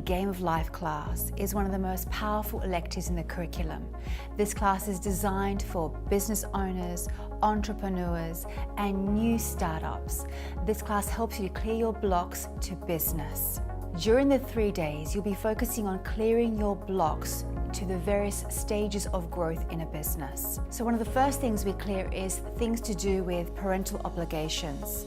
Game of Life class is one of the most powerful electives in the curriculum. This class is designed for business owners, entrepreneurs, and new startups. This class helps you to clear your blocks to business. During the 3 days, you'll be focusing on clearing your blocks to the various stages of growth in a business. So one of the first things we clear is things to do with parental obligations.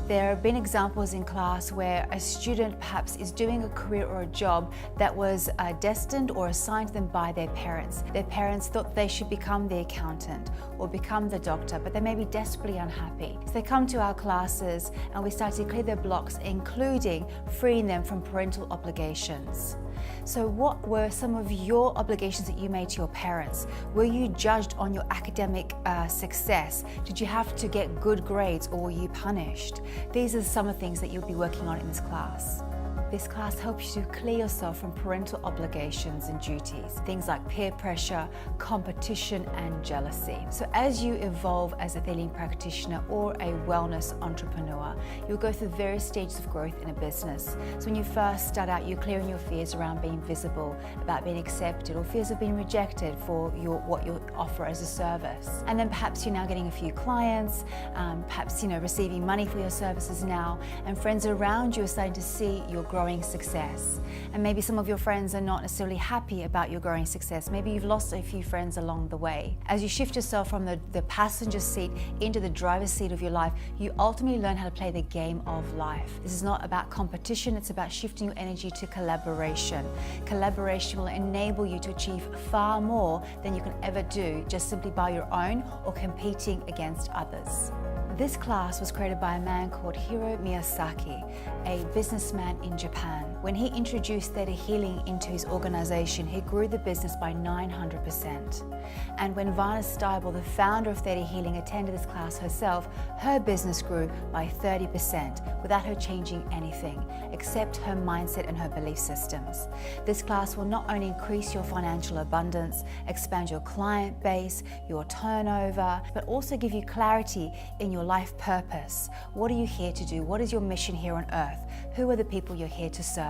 There have been examples in class where a student perhaps is doing a career or a job that was destined or assigned to them by their parents. Their parents thought they should become the accountant or become the doctor, but they may be desperately unhappy. So they come to our classes and we start to clear their blocks, including freeing them from parental obligations. So what were some of your obligations that you made to your parents? Were you judged on your academic success? Did you have to get good grades or were you punished? These are some of the things that you'll be working on in this class. This class helps you to clear yourself from parental obligations and duties, things like peer pressure, competition, and jealousy. So as you evolve as a Theta Healing practitioner or a wellness entrepreneur, you'll go through various stages of growth in a business. So when you first start out, you're clearing your fears around being visible, about being accepted, or fears of being rejected for what you offer as a service. And then perhaps you're now getting a few clients, perhaps receiving money for your services now, and friends around you are starting to see your growing success. And maybe some of your friends are not necessarily happy about your growing success. Maybe you've lost a few friends along the way. As you shift yourself from the passenger seat into the driver's seat of your life, you ultimately learn how to play the game of life. This is not about competition, it's about shifting your energy to collaboration. Collaboration will enable you to achieve far more than you can ever do just simply by your own or competing against others. This class was created by a man called Hiro Miyazaki, a businessman in Japan. When he introduced Theta Healing into his organization, he grew the business by 900%. And when Varna Steibel, the founder of Theta Healing, attended this class herself, her business grew by 30% without her changing anything, except her mindset and her belief systems. This class will not only increase your financial abundance, expand your client base, your turnover, but also give you clarity in your life purpose. What are you here to do? What is your mission here on earth? Who are the people you're here to serve?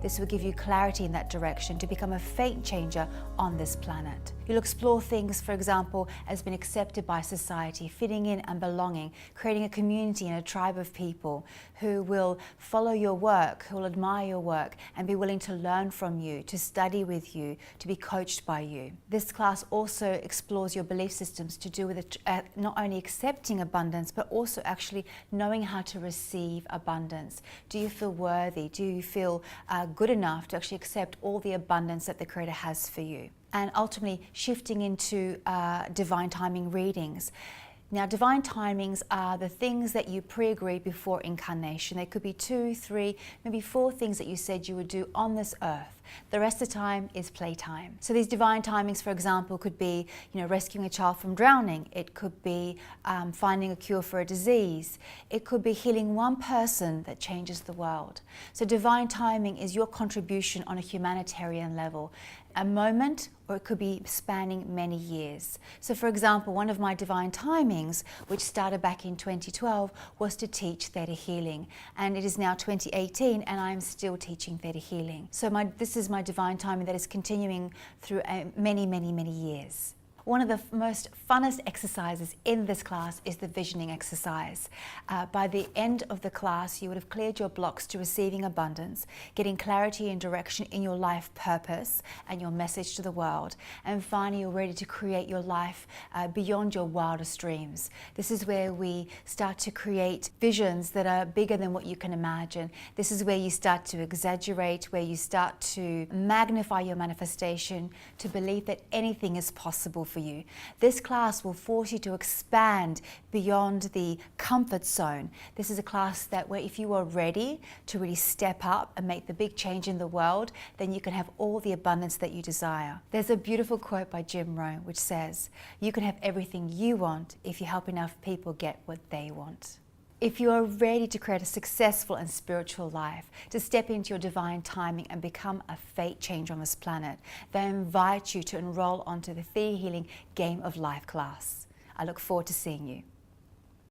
This will give you clarity in that direction to become a fate changer on this planet. You'll explore things, for example, as being accepted by society, fitting in and belonging, creating a community and a tribe of people who will follow your work, who will admire your work and be willing to learn from you, to study with you, to be coached by you. This class also explores your belief systems to do with not only accepting abundance, but also actually knowing how to receive abundance. Do you feel worthy? Do you feel good enough to actually accept all the abundance that the Creator has for you? And ultimately shifting into divine timing readings. Now, divine timings are the things that you pre-agreed before incarnation. They could be 2, 3, maybe 4 things that you said you would do on this earth. The rest of the time is playtime. So these divine timings, for example, could be rescuing a child from drowning. It could be finding a cure for a disease. It could be healing one person that changes the world. So divine timing is your contribution on a humanitarian level. A moment, or it could be spanning many years. So for example, one of my divine timings, which started back in 2012, was to teach Theta Healing. And it is now 2018 and I'm still teaching Theta Healing. So this is my divine timing that is continuing through many, many, many years. One of the most funnest exercises in this class is the visioning exercise. By the end of the class, you would have cleared your blocks to receiving abundance, getting clarity and direction in your life purpose and your message to the world. And finally, you're ready to create your life beyond your wildest dreams. This is where we start to create visions that are bigger than what you can imagine. This is where you start to exaggerate, where you start to magnify your manifestation, to believe that anything is possible for you. This class will force you to expand beyond the comfort zone. This is a class where if you are ready to really step up and make the big change in the world, then you can have all the abundance that you desire. There's a beautiful quote by Jim Rohn which says, "You can have everything you want if you help enough people get what they want." If you are ready to create a successful and spiritual life, to step into your divine timing and become a fate changer on this planet, then I invite you to enroll onto the Theta Healing Game of Life class. I look forward to seeing you.